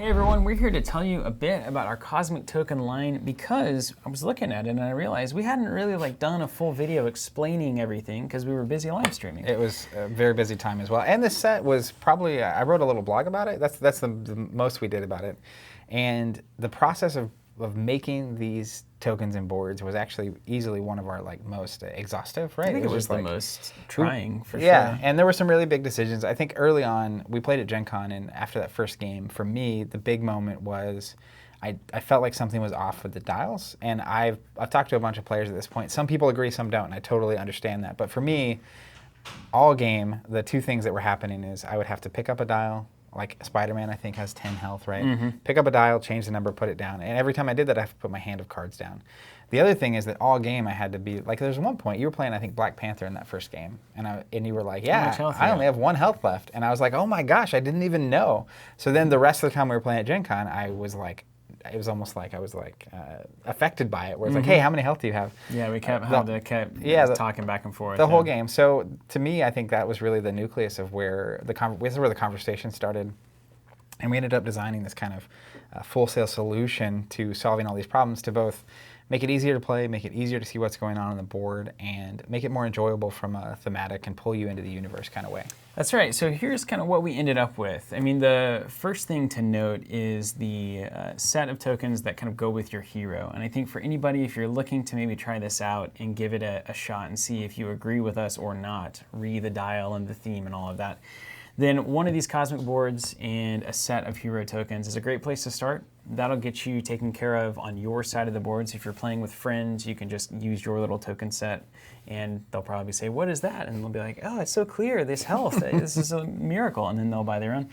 Hey everyone, we're here to tell you a bit about our Cosmic Token line because I was looking at it and I realized we hadn't really done a full video explaining everything because we were busy live streaming. It was a very busy time as well. And this set was probably, I wrote a little blog about it. That's the most we did about it. And the process of making these tokens and boards was actually easily one of our most exhaustive, right? I think it was the most trying for sure. Yeah, and there were some really big decisions. I think early on, we played at Gen Con, and after that first game, for me, the big moment was I felt like something was off with the dials. And I've talked to a bunch of players at this point. Some people agree, some don't, and I totally understand that. But for me, all game, the two things that were happening is I would have to pick up a dial, like Spider-Man, I think, has 10 health, right? Mm-hmm. Pick up a dial, change the number, put it down. And every time I did that, I have to put my hand of cards down. The other thing is that all game I had to be, there's one point, you were playing, I think, Black Panther in that first game. And you were like, yeah, I only have 1 health left. And I was like, oh my gosh, I didn't even know. So then the rest of the time we were playing at Gen Con, I was like, it was almost like I was affected by it, where it's like, hey, how many health do you have? Yeah, we kept talking back and forth. The whole game. So to me, I think that was really the nucleus of where the conversation started. And we ended up designing this kind of full-scale solution to solving all these problems to both make it easier to play, make it easier to see what's going on the board, and make it more enjoyable from a thematic and pull you into the universe kind of way. That's right. So here's kind of what we ended up with. I mean, the first thing to note is the set of tokens that kind of go with your hero. And I think for anybody, if you're looking to maybe try this out and give it a shot and see if you agree with us or not, read the dial and the theme and all of that, then one of these cosmic boards and a set of hero tokens is a great place to start. That'll get you taken care of on your side of the board. So if you're playing with friends, you can just use your little token set and they'll probably say, what is that? And they'll be like, oh, it's so clear, this health, this is a miracle. And then they'll buy their own.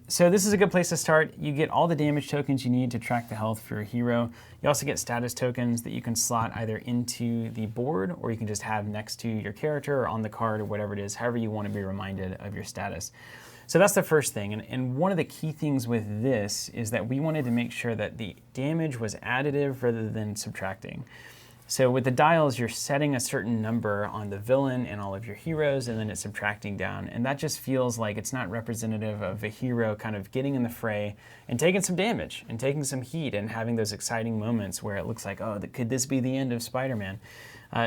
So this is a good place to start. You get all the damage tokens you need to track the health for your hero. You also get status tokens that you can slot either into the board or you can just have next to your character or on the card or whatever it is, however you want to be reminded of your status. So that's the first thing. And one of the key things with this is that we wanted to make sure that the damage was additive rather than subtracting. So with the dials, you're setting a certain number on the villain and all of your heroes, and then it's subtracting down. And that just feels like it's not representative of a hero kind of getting in the fray and taking some damage and taking some heat and having those exciting moments where it looks like, oh, could this be the end of Spider-Man?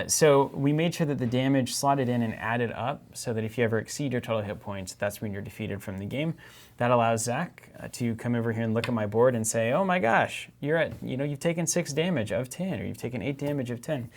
So we made sure that the damage slotted in and added up so that if you ever exceed your total hit points, that's when you're defeated from the game. That allows Zach to come over here and look at my board and say, oh my gosh, you've taken 6 damage of 10, or you've taken 8 damage of 10.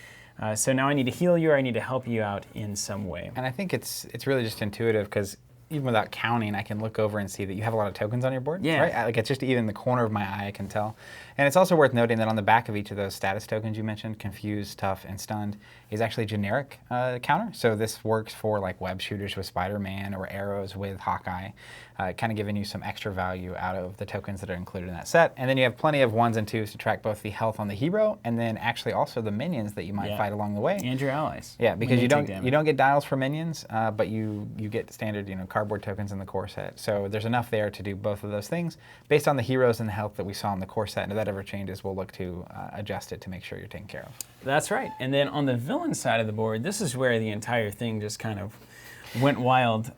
So now I need to heal you, or I need to help you out in some way. And I think it's really just intuitive because even without counting, I can look over and see that you have a lot of tokens on your board. Yeah. Right? It's just even the corner of my eye I can tell. And it's also worth noting that on the back of each of those status tokens you mentioned, confused, tough, and stunned, is actually a generic counter. So this works for web shooters with Spider-Man or arrows with Hawkeye, kind of giving you some extra value out of the tokens that are included in that set. And then you have plenty of 1s and 2s to track both the health on the hero and then actually also the minions that you might fight along the way. And your allies. Yeah, because you don't get dials for minions, but you get standard cardboard tokens in the core set. So there's enough there to do both of those things based on the heroes and the health that we saw in the core set. And if that ever changes, we'll look to adjust it to make sure you're taken care of. That's right. And then on the villain side of the board, this is where the entire thing just kind of went wild.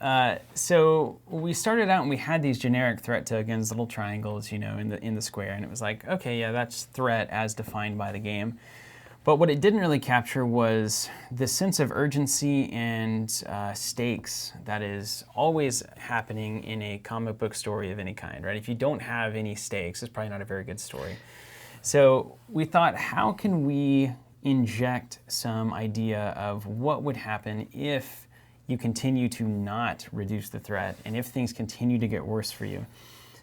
So we started out and we had these generic threat tokens, little triangles, in the square, and it was like, okay, yeah, that's threat as defined by the game. But what it didn't really capture was the sense of urgency and stakes that is always happening in a comic book story of any kind, right? If you don't have any stakes, it's probably not a very good story. So we thought, how can we inject some idea of what would happen if you continue to not reduce the threat and if things continue to get worse for you?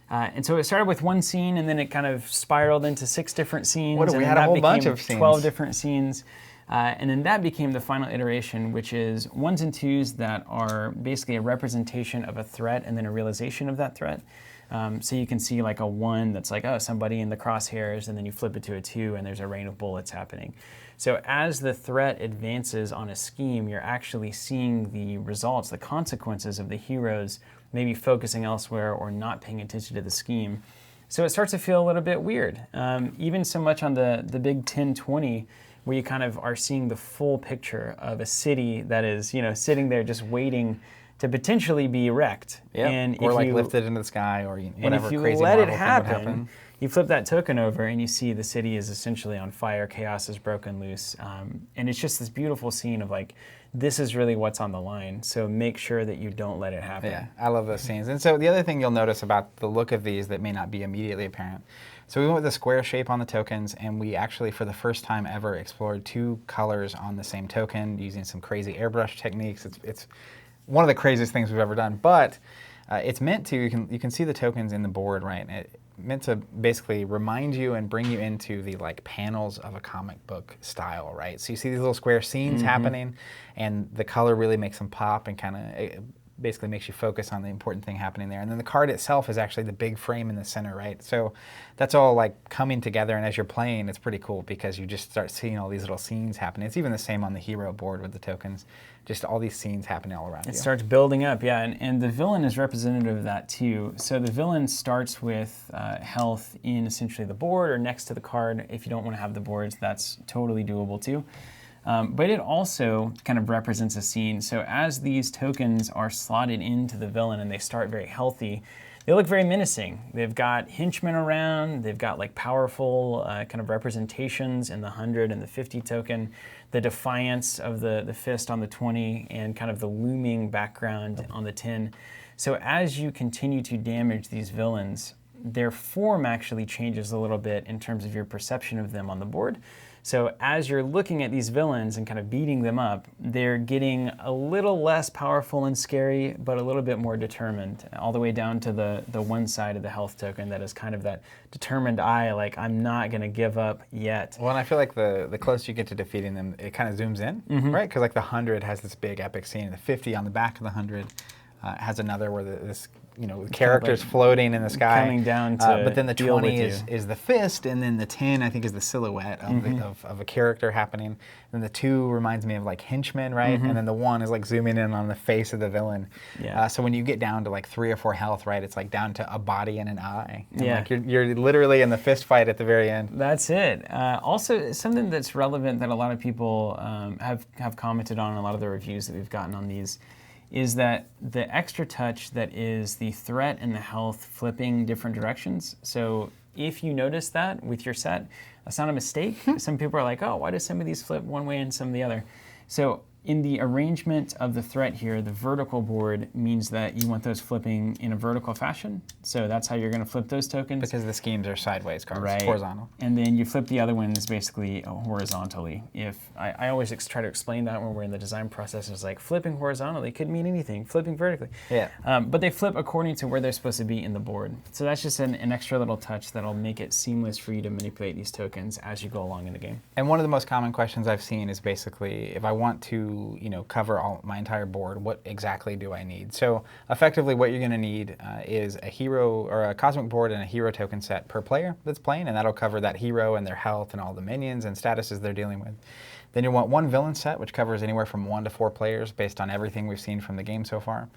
And so it started with one scene, and then it kind of spiraled into 6 different scenes. We had a whole bunch of scenes. 12 different scenes. And then that became the final iteration, which is 1s and 2s that are basically a representation of a threat and then a realization of that threat. So you can see a 1 that's like, oh, somebody in the crosshairs, and then you flip it to a 2 and there's a rain of bullets happening. So as the threat advances on a scheme, you're actually seeing the results, the consequences of the heroes maybe focusing elsewhere or not paying attention to the scheme. So it starts to feel a little bit weird. Even so much on the big 1020, where you kind of are seeing the full picture of a city that is, sitting there just waiting to potentially be wrecked. Yep. And or if like you, lifted into the sky, or whatever if you crazy let Marvel it thing would happen, you flip that token over and you see the city is essentially on fire, chaos is broken loose. And it's just this beautiful scene of like, this is really what's on the line. So make sure that you don't let it happen. Yeah, I love those scenes. And so the other thing you'll notice about the look of these that may not be immediately apparent. So we went with the square shape on the tokens, and we actually, for the first time ever, explored 2 colors on the same token using some crazy airbrush techniques. It's one of the craziest things we've ever done, but it's meant to, you can see the tokens in the board, right? It meant to basically remind you and bring you into the like panels of a comic book style, right? So you see these little square scenes happening, and the color really makes them pop and kind of basically makes you focus on the important thing happening there. And then the card itself is actually the big frame in the center, right? So that's all like coming together, and as you're playing, it's pretty cool because you just start seeing all these little scenes happening. It's even the same on the hero board with the tokens, just all these scenes happening all around you. It starts building up, yeah, and the villain is representative of that too. So the villain starts with health in essentially the board or next to the card. If you don't want to have the boards, that's totally doable too. But it also kind of represents a scene. So as these tokens are slotted into the villain and they start very healthy, they look very menacing. They've got henchmen around, they've got like powerful kind of representations in the 100 and the 50 token, the defiance of the fist on the 20, and kind of the looming background on the 10. So as you continue to damage these villains, their form actually changes a little bit in terms of your perception of them on the board. So as you're looking at these villains and kind of beating them up, they're getting a little less powerful and scary, but a little bit more determined, all the way down to the one side of the health token that is kind of that determined eye, like I'm not going to give up yet. Well, and I feel like the closer you get to defeating them, it kind of zooms in, right? Because like the 100 has this big epic scene, the 50 on the back of the 100 has another where this characters like floating in the sky, coming down to but then the deal 20 with is the fist, and then the 10 I think is the silhouette of a character happening. And the 2 reminds me of like henchmen, right? And then the 1 is like zooming in on the face of the villain. Yeah. So when you get down to like 3 or 4 health, right, it's like down to a body and an eye. And Yeah. like you're literally in the fist fight at the very end. That's it. Also, something that's relevant that a lot of people have commented on in a lot of the reviews that we've gotten on these is that the extra touch that is the threat and the health flipping different directions. So if you notice that with your set, that's not a mistake. Some people are like, oh, why does some of these flip one way and some the other? So in the arrangement of the threat here, the vertical board means that you want those flipping in a vertical fashion. So that's how you're going to flip those tokens. Because the schemes are sideways cards, right. Horizontal. And then you flip the other ones basically horizontally. If I always try to explain that when we're in the design process, it's like flipping horizontally could mean anything, flipping vertically. Yeah. But they flip according to where they're supposed to be in the board. So that's just an extra little touch that'll make it seamless for you to manipulate these tokens as you go along in the game. And one of the most common questions I've seen is basically, if I want to, cover my entire board, what exactly do I need? So effectively what you're going to need is a hero or a cosmic board and a hero token set per player that's playing, and that'll cover that hero and their health and all the minions and statuses they're dealing with. Then you'll want one villain set, which covers anywhere from 1 to 4 players based on everything we've seen from the game so far.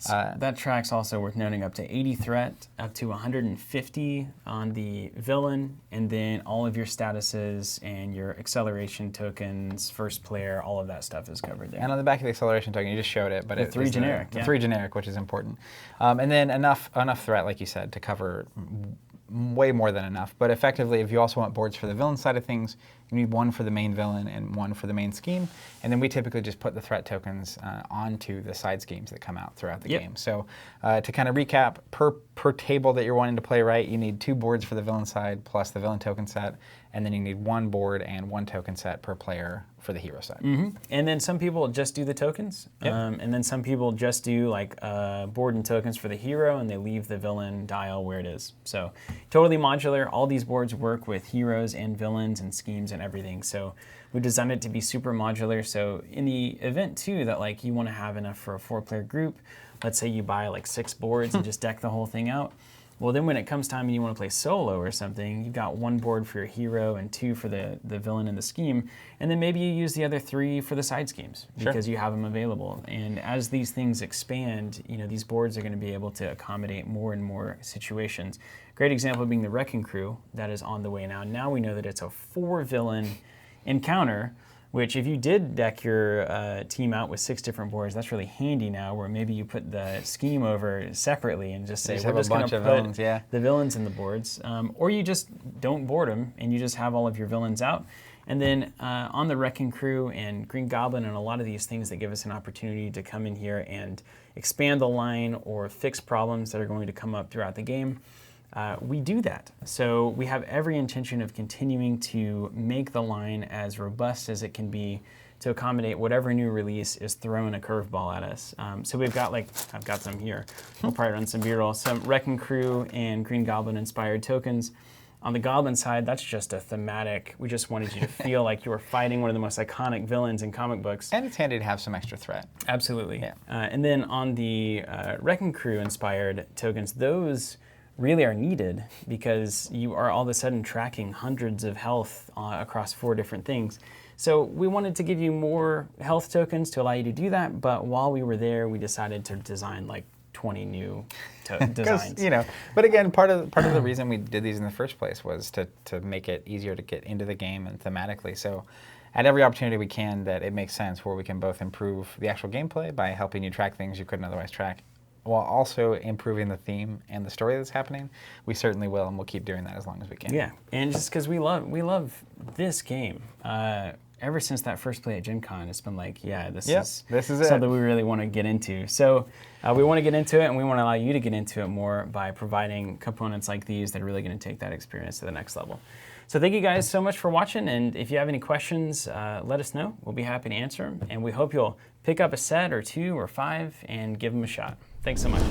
That track's also worth noting, up to 80 threat, up to 150 on the villain, and then all of your statuses and your acceleration tokens, first player, all of that stuff is covered there. And on the back of the acceleration token, you just showed it, but the 3 generic. The 3 generic, which is important. And then enough threat, like you said, to cover way more than enough. But effectively, if you also want boards for the villain side of things, you need 1 for the main villain and 1 for the main scheme. And then we typically just put the threat tokens onto the side schemes that come out throughout the game. So to kind of recap, per table that you're wanting to play right, you need 2 boards for the villain side plus the villain token set. And then you need 1 board and 1 token set per player for the hero side. And then some people just do the tokens. And then some people just do like board and tokens for the hero, and they leave the villain dial where it is. So totally modular. All these boards work with heroes and villains and schemes and everything. So we designed it to be super modular. So in the event too that like you want to have enough for a 4-player group, let's say you buy like 6 boards and just deck the whole thing out. Well, then when it comes time and you want to play solo or something, you've got 1 board for your hero and 2 for the villain and the scheme, and then maybe you use the other 3 for the side schemes because you have them available. And as these things expand, these boards are going to be able to accommodate more and more situations. Great example being the Wrecking Crew that is on the way now. Now we know that it's a 4-villain encounter, which if you did deck your team out with 6 different boards, that's really handy now, where maybe you put the scheme over separately and just say, we're just going to put villains, the villains in the boards. Or you just don't board them and you just have all of your villains out. And then on the Wrecking Crew and Green Goblin and a lot of these things that give us an opportunity to come in here and expand the line or fix problems that are going to come up throughout the game, we do that. So we have every intention of continuing to make the line as robust as it can be to accommodate whatever new release is throwing a curveball at us. So we've got, like, I've got some here. We'll probably run some B-roll, some Wrecking Crew and Green Goblin inspired tokens. On the Goblin side, that's just a thematic. We just wanted you to feel like you were fighting one of the most iconic villains in comic books. And it's handy to have some extra threat. Absolutely. Yeah. And then on the Wrecking Crew inspired tokens, those really are needed because you are all of a sudden tracking hundreds of health across 4 different things. So we wanted to give you more health tokens to allow you to do that, but while we were there, we decided to design like 20 new designs. But again, part of the reason we did these in the first place was to make it easier to get into the game and thematically. So at every opportunity we can that it makes sense, where we can both improve the actual gameplay by helping you track things you couldn't otherwise track, while also improving the theme and the story that's happening, we certainly will, and we'll keep doing that as long as we can. Yeah, and just because we love this game. Ever since that first play at Gen Con, it's been like, this is something we really want to get into. So we want to get into it, and we want to allow you to get into it more by providing components like these that are really going to take that experience to the next level. So thank you guys so much for watching, and if you have any questions, let us know. We'll be happy to answer them, and we hope you'll pick up a set or 2 or 5 and give them a shot. Thanks so much.